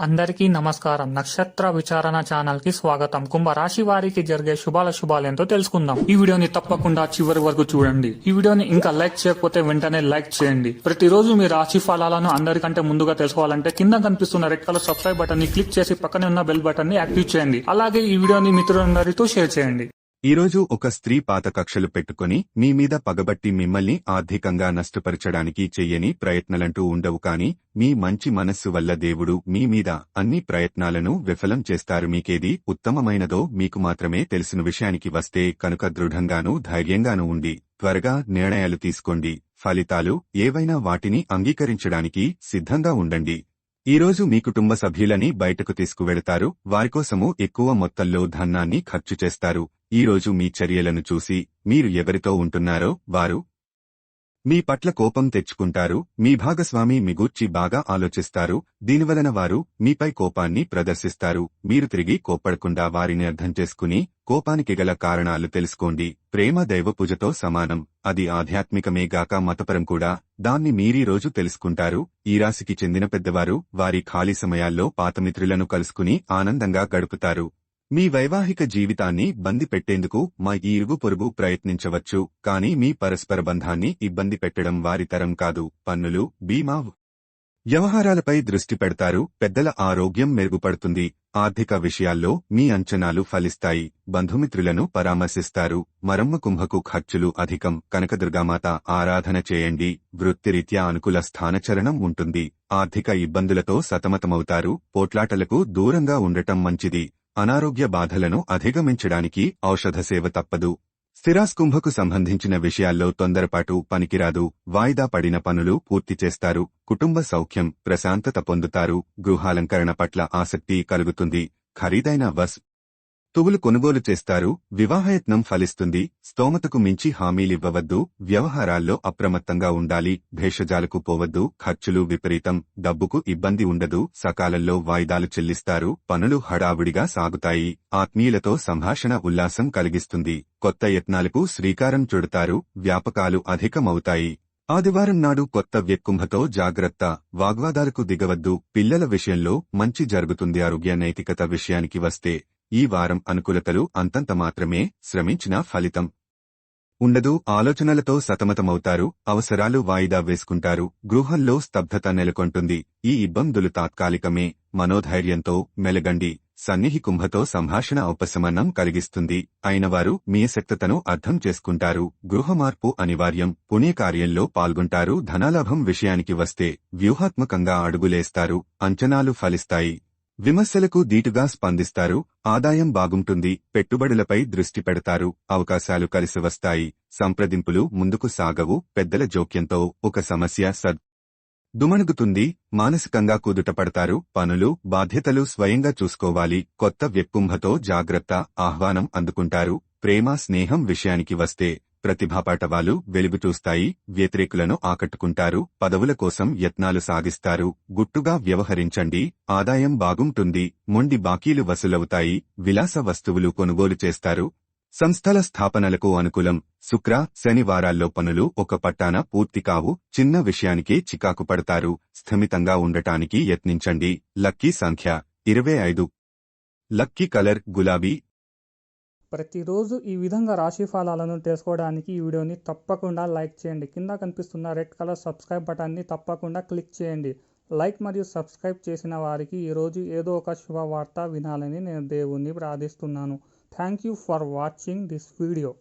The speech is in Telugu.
అందరికీ నమస్కారం. నక్షత్ర విచారణ ఛానల్ కి స్వాగతం. కుంభరాశి వారికి జరిగే శుభాలేంతో తెలుసుకుందాం. ఈ వీడియోని తప్పకుండా చివరి వరకు చూడండి. ఈ వీడియోని ఇంకా లైక్ చేయకపోతే వెంటనే లైక్ చేయండి. ప్రతిరోజు మీ రాశి ఫలాలను అందరికంటే ముందుగా తెలుసుకోవాలంటే కింద కనిపిస్తున్న రెడ్ కలర్ సబ్స్క్రైబ్ బటన్ ని క్లిక్ చేసి పక్కనే ఉన్న బెల్ బటన్ ని యాక్టివ్ చేయండి. అలాగే ఈ వీడియోని మిత్రులందరితో షేర్ చేయండి. ఈరోజు ఒక స్త్రీ పాత కక్షలు పెట్టుకుని మీ మీద పగబట్టి మిమ్మల్ని ఆర్థికంగా నష్టపరచడానికి చెయ్యని ప్రయత్నాలంటూ ఉండవు కాని మీ మంచి మనస్సు వల్ల దేవుడు మీ మీద అన్ని ప్రయత్నాలను విఫలం చేస్తారు. మీకేది ఉత్తమమైనదో మీకు మాత్రమే తెలిసిన విషయానికి వస్తే కనుక దృఢంగానూ ధైర్యంగానూ ఉండి త్వరగా నిర్ణయాలు తీసుకోండి. ఫలితాలు ఏవైనా వాటిని అంగీకరించడానికి సిద్ధంగా ఉండండి. ఈరోజు మీ కుటుంబ సభ్యులని బయటకు తీసుకువెళతారు. వారికోసము ఎక్కువ మొత్తంలో ధనాన్ని ఖర్చు చేస్తారు. ఈరోజు మీ చర్యలను చూసి మీరు ఎవరితో ఉంటున్నారో వారు మీ పట్ల కోపం తెచ్చుకుంటారు. మీ భాగస్వామి మిగూర్చి బాగా ఆలోచిస్తారు. దీనివలన వారు మీపై కోపాన్ని ప్రదర్శిస్తారు. మీరు తిరిగి కోప్పడకుండా వారిని అర్థం చేసుకుని కోపానికి గల కారణాలు తెలుసుకోండి. ప్రేమ దైవ పూజతో సమానం. అది ఆధ్యాత్మికమేగాక మతపరం కూడా. దాన్ని మీరీ రోజు తెలుసుకుంటారు. ఈ రాశికి చెందిన పెద్దవారు వారి ఖాళీ సమయాల్లో పాతమిత్రులను కలుసుకుని ఆనందంగా గడుపుతారు. మీ వైవాహిక జీవితాన్ని బంది పెట్టేందుకు మా ఇరుగు పొరుగు ప్రయత్నించవచ్చు. కానీ మీ పరస్పర బంధాన్ని ఇబ్బంది పెట్టడం వారి తరం కాదు. పన్నులు, బీమా వ్యవహారాలపై దృష్టి పెడతారు. పెద్దల ఆరోగ్యం మెరుగుపడుతుంది. ఆర్థిక విషయాల్లో మీ అంచనాలు ఫలిస్తాయి. బంధుమిత్రులను పరామర్శిస్తారు. మరమ్మ కుంభకు ఖర్చులు అధికం. కనకదుర్గామాత ఆరాధన చేయండి. వృత్తిరీత్యా అనుకూల స్థానచలనం ఉంటుంది. ఆర్థిక ఇబ్బందులతో సతమతమవుతారు. పోట్లాటలకు దూరంగా ఉండటం మంచిది. అనారోగ్య బాధలను అధిగమించడానికి ఔషధ సేవ తప్పదు. స్థిరాస్కుంభకు సంబంధించిన విషయాల్లో తొందరపాటు పనికిరాదు. వాయిదా పడిన పనులు పూర్తి చేస్తారు. కుటుంబ సౌఖ్యం, ప్రశాంతత పొందుతారు. గృహాలంకరణ పట్ల ఆసక్తి కలుగుతుంది. ఖరీదైన వస్తువులు కొనుగోలు చేస్తారు. వివాహయత్నం ఫలిస్తుంది. స్తోమతకు మించి హామీలివ్వవద్దు. వ్యవహారాల్లో అప్రమత్తంగా ఉండాలి. భేషజాలకు పోవద్దు. ఖర్చులు విపరీతం. డబ్బుకు ఇబ్బంది ఉండదు. సకాలంలో వాయిదాలు చెల్లిస్తారు. పనులు హడావుడిగా సాగుతాయి. ఆత్మీయులతో సంభాషణ ఉల్లాసం కలిగిస్తుంది. కొత్త యత్నాలకు శ్రీకారం చుడతారు. వ్యాపకాలు అధికమవుతాయి. ఆదివారం నాడు కొత్త వ్యక్కుంభతో జాగ్రత్త. వాగ్వాదాలకు దిగవద్దు. పిల్లల విషయంలో మంచి జరుగుతుంది. ఆరోగ్య నైతికత విషయానికి వస్తే ఈ వారం అనుకూలతలు అంతంత మాత్రమే. శ్రమించిన ఫలితం ఉండదు. ఆలోచనలతో సతమతమవుతారు. అవసరాలు వాయిదా వేసుకుంటారు. గృహంలో స్తబ్దత నెలకొంటుంది. ఈ ఇబ్బందులు తాత్కాలికమే. మనోధైర్యంతో మెలగండి. సన్నిహి కుంభతో సంభాషణ ఉపశమనం కలిగిస్తుంది. అయినవారు మీ శక్తతను అర్థం చేసుకుంటారు. గృహమార్పు అనివార్యం. పుణ్యకార్యంలో పాల్గొంటారు. ధనాలాభం విషయానికి వస్తే వ్యూహాత్మకంగా అడుగులేస్తారు. అంచనాలు ఫలిస్తాయి. విమర్శలకు దీటుగా స్పందిస్తారు. ఆదాయం బాగుంటుంది. పెట్టుబడులపై దృష్టి పెడతారు. అవకాశాలు కలిసి వస్తాయి. సంప్రదింపులు ముందుకు సాగవు. పెద్దల జోక్యంతో ఒక సమస్య దుమణుగుతుంది. మానసికంగా కుదుటపడతారు. పనులు, బాధ్యతలు స్వయంగా చూసుకోవాలి. కొత్త వ్యక్కుంభతో జాగ్రత్త. ఆహ్వానం అందుకుంటారు. ప్రేమ, స్నేహం విషయానికి వస్తే ప్రతిభాపాటవాలు వెలుగుచూస్తాయి. వ్యతిరేకులను ఆకట్టుకుంటారు. పదవుల కోసం యత్నాలు సాగిస్తారు. గుట్టుగా వ్యవహరించండి. ఆదాయం బాగుంటుంది. మొండి బాకీలు వసూలవుతాయి. విలాస వస్తువులు కొనుగోలు చేస్తారు. సంస్థల స్థాపనలకు అనుకూలం. శుక్ర, శనివారాల్లో పనులు ఒక పట్టాన పూర్తి కావు. చిన్న విషయానికే చికాకు పడతారు. స్థిమితంగా ఉండటానికి యత్నించండి. లక్కీ సంఖ్య 25. లక్కీ కలర్ గులాబీ. ప్రతిరోజు ఈ విధంగా రాశి ఫలాలను తెలుసుకోవడానికి ఈ వీడియోని తప్పకుండా లైక్ చేయండి. కింద కనిపిస్తున్న రెడ్ కలర్ సబ్స్క్రైబ్ బటన్ని తప్పకుండా క్లిక్ చేయండి. లైక్ మరియు సబ్స్క్రైబ్ చేసిన వారికి ఈరోజు ఏదో ఒక శుభవార్త వినాలని నేను దేవుణ్ణి ప్రార్థిస్తున్నాను. Thank you for watching this video.